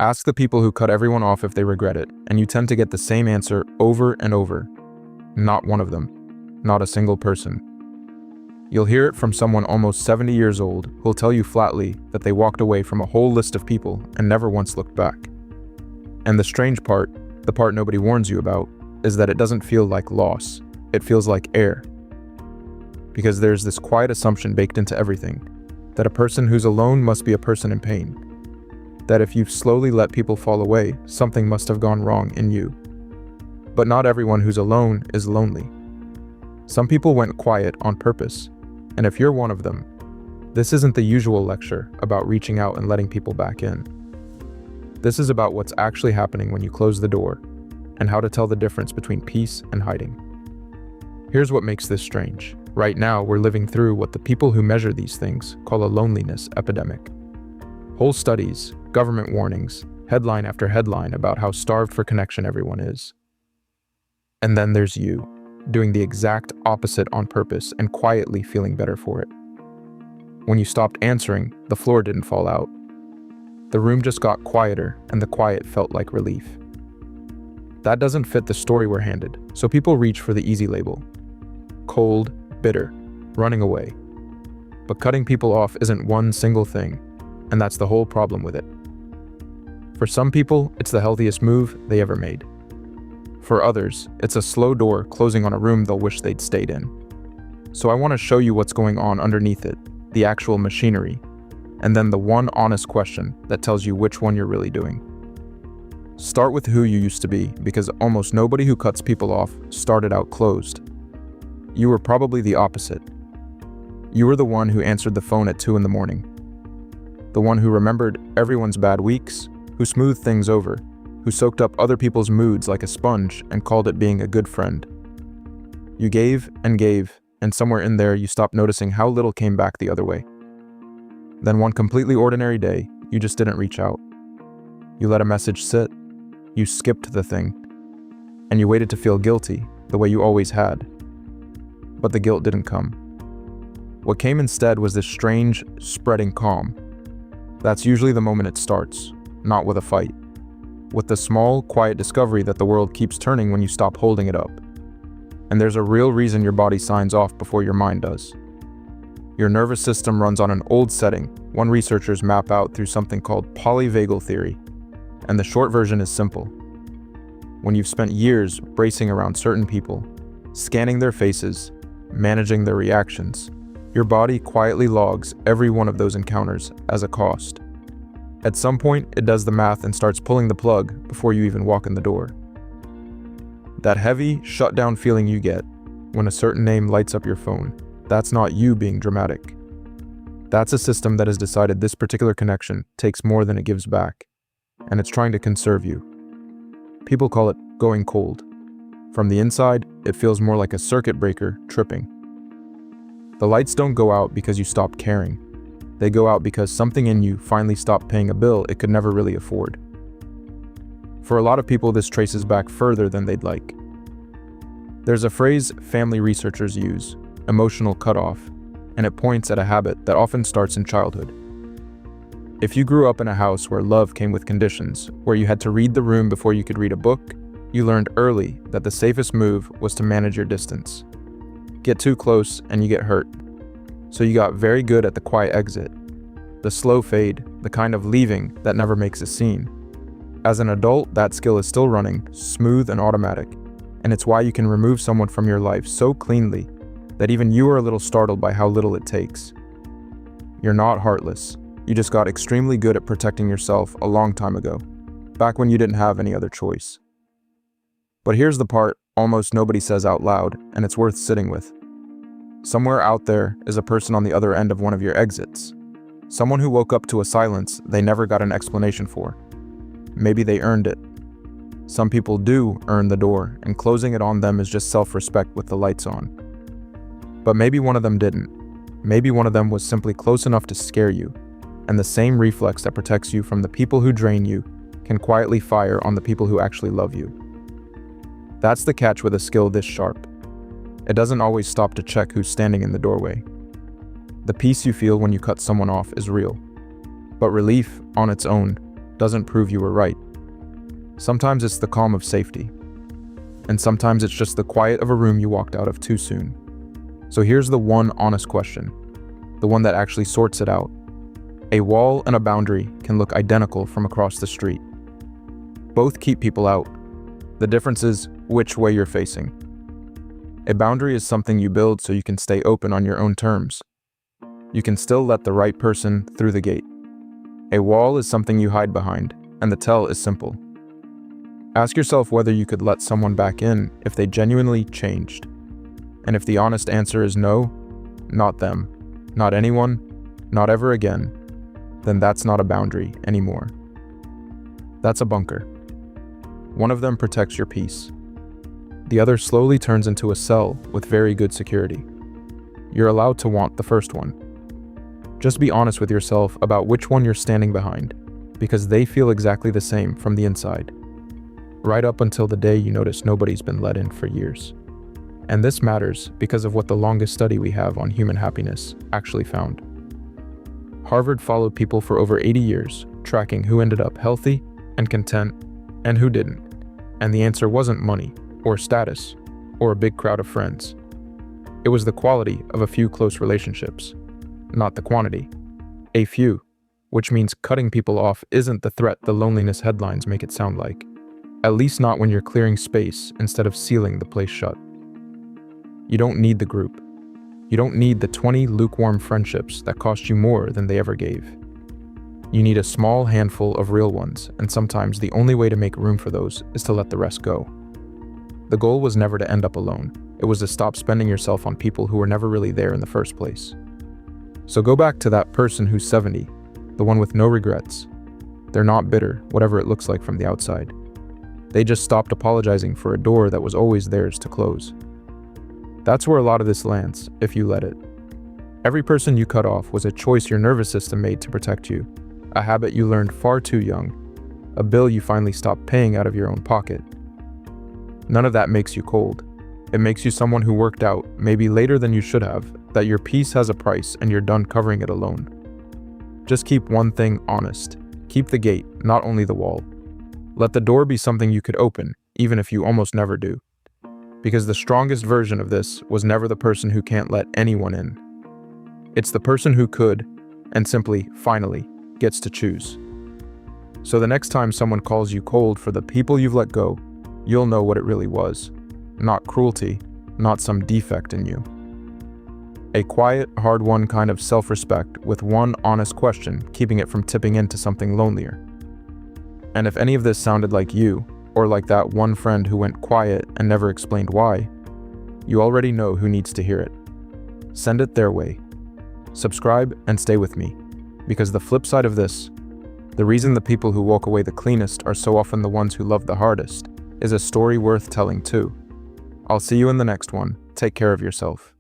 Ask the people who cut everyone off if they regret it, and you tend to get the same answer over and over. Not one of them. Not a single person. You'll hear it from someone almost 70 years old who'll tell you flatly that they walked away from a whole list of people and never once looked back. And the strange part, the part nobody warns you about, is that it doesn't feel like loss. It feels like air. Because there's this quiet assumption baked into everything, that a person who's alone must be a person in pain. That if you've slowly let people fall away, something must have gone wrong in you. But not everyone who's alone is lonely. Some people went quiet on purpose, and if you're one of them, this isn't the usual lecture about reaching out and letting people back in. This is about what's actually happening when you close the door, and how to tell the difference between peace and hiding. Here's what makes this strange. Right now, we're living through what the people who measure these things call a loneliness epidemic. Whole studies, government warnings, headline after headline about how starved for connection everyone is. And then there's you, doing the exact opposite on purpose and quietly feeling better for it. When you stopped answering, the floor didn't fall out. The room just got quieter, and the quiet felt like relief. That doesn't fit the story we're handed, so people reach for the easy label. Cold, bitter, running away. But cutting people off isn't one single thing, and that's the whole problem with it. For some people, it's the healthiest move they ever made. For others, it's a slow door closing on a room they'll wish they'd stayed in. So I want to show you what's going on underneath it, the actual machinery, and then the one honest question that tells you which one you're really doing. Start with who you used to be, because almost nobody who cuts people off started out closed. You were probably the opposite. You were the one who answered the phone at 2 a.m. The one who remembered everyone's bad weeks, who smoothed things over, who soaked up other people's moods like a sponge and called it being a good friend. You gave, and somewhere in there you stopped noticing how little came back the other way. Then one completely ordinary day, you just didn't reach out. You let a message sit, you skipped the thing, and you waited to feel guilty the way you always had. But the guilt didn't come. What came instead was this strange, spreading calm. That's usually the moment it starts, not with a fight. With the small, quiet discovery that the world keeps turning when you stop holding it up. And there's a real reason your body signs off before your mind does. Your nervous system runs on an old setting one researchers map out through something called polyvagal theory. And the short version is simple. When you've spent years bracing around certain people, scanning their faces, managing their reactions, your body quietly logs every one of those encounters as a cost. At some point, it does the math and starts pulling the plug before you even walk in the door. That heavy, shut-down feeling you get when a certain name lights up your phone, that's not you being dramatic. That's a system that has decided this particular connection takes more than it gives back, and it's trying to conserve you. People call it going cold. From the inside, it feels more like a circuit breaker tripping. The lights don't go out because you stopped caring. They go out because something in you finally stopped paying a bill it could never really afford. For a lot of people, this traces back further than they'd like. There's a phrase family researchers use, emotional cutoff, and it points at a habit that often starts in childhood. If you grew up in a house where love came with conditions, where you had to read the room before you could read a book, you learned early that the safest move was to manage your distance. Get too close and you get hurt. So you got very good at the quiet exit, the slow fade, the kind of leaving that never makes a scene. As an adult, that skill is still running, smooth and automatic, and it's why you can remove someone from your life so cleanly that even you are a little startled by how little it takes. You're not heartless. You just got extremely good at protecting yourself a long time ago, back when you didn't have any other choice. But here's the part almost nobody says out loud, and it's worth sitting with. Somewhere out there is a person on the other end of one of your exits. Someone who woke up to a silence they never got an explanation for. Maybe they earned it. Some people do earn the door, and closing it on them is just self-respect with the lights on. But maybe one of them didn't. Maybe one of them was simply close enough to scare you, and the same reflex that protects you from the people who drain you can quietly fire on the people who actually love you. That's the catch with a skill this sharp. It doesn't always stop to check who's standing in the doorway. The peace you feel when you cut someone off is real, but relief on its own doesn't prove you were right. Sometimes it's the calm of safety. And sometimes it's just the quiet of a room you walked out of too soon. So here's the one honest question, the one that actually sorts it out. A wall and a boundary can look identical from across the street. Both keep people out. The difference is which way you're facing. A boundary is something you build so you can stay open on your own terms. You can still let the right person through the gate. A wall is something you hide behind, and the tell is simple. Ask yourself whether you could let someone back in if they genuinely changed. And if the honest answer is no, not them, not anyone, not ever again, then that's not a boundary anymore. That's a bunker. One of them protects your peace. The other slowly turns into a cell with very good security. You're allowed to want the first one. Just be honest with yourself about which one you're standing behind, because they feel exactly the same from the inside. Right up until the day you notice nobody's been let in for years. And this matters because of what the longest study we have on human happiness actually found. Harvard followed people for over 80 years, tracking who ended up healthy and content and who didn't. And the answer wasn't money or status or a big crowd of friends. It was the quality of a few close relationships, not the quantity. A few, which means cutting people off isn't the threat the loneliness headlines make it sound like. At least not when you're clearing space instead of sealing the place shut. You don't need the group. You don't need the 20 lukewarm friendships that cost you more than they ever gave. You need a small handful of real ones, and sometimes the only way to make room for those is to let the rest go. The goal was never to end up alone. It was to stop spending yourself on people who were never really there in the first place. So go back to that person who's 70, the one with no regrets. They're not bitter, whatever it looks like from the outside. They just stopped apologizing for a door that was always theirs to close. That's where a lot of this lands, if you let it. Every person you cut off was a choice your nervous system made to protect you, a habit you learned far too young, a bill you finally stopped paying out of your own pocket. None of that makes you cold. It makes you someone who worked out, maybe later than you should have, that your peace has a price and you're done covering it alone. Just keep one thing honest. Keep the gate, not only the wall. Let the door be something you could open, even if you almost never do. Because the strongest version of this was never the person who can't let anyone in. It's the person who could, and simply, finally, gets to choose. So the next time someone calls you cold for the people you've let go, you'll know what it really was. Not cruelty, not some defect in you. A quiet, hard-won kind of self-respect with one honest question keeping it from tipping into something lonelier. And if any of this sounded like you, or like that one friend who went quiet and never explained why, you already know who needs to hear it. Send it their way. Subscribe and stay with me, because the flip side of this, the reason the people who walk away the cleanest are so often the ones who love the hardest, is a story worth telling too. I'll see you in the next one. Take care of yourself.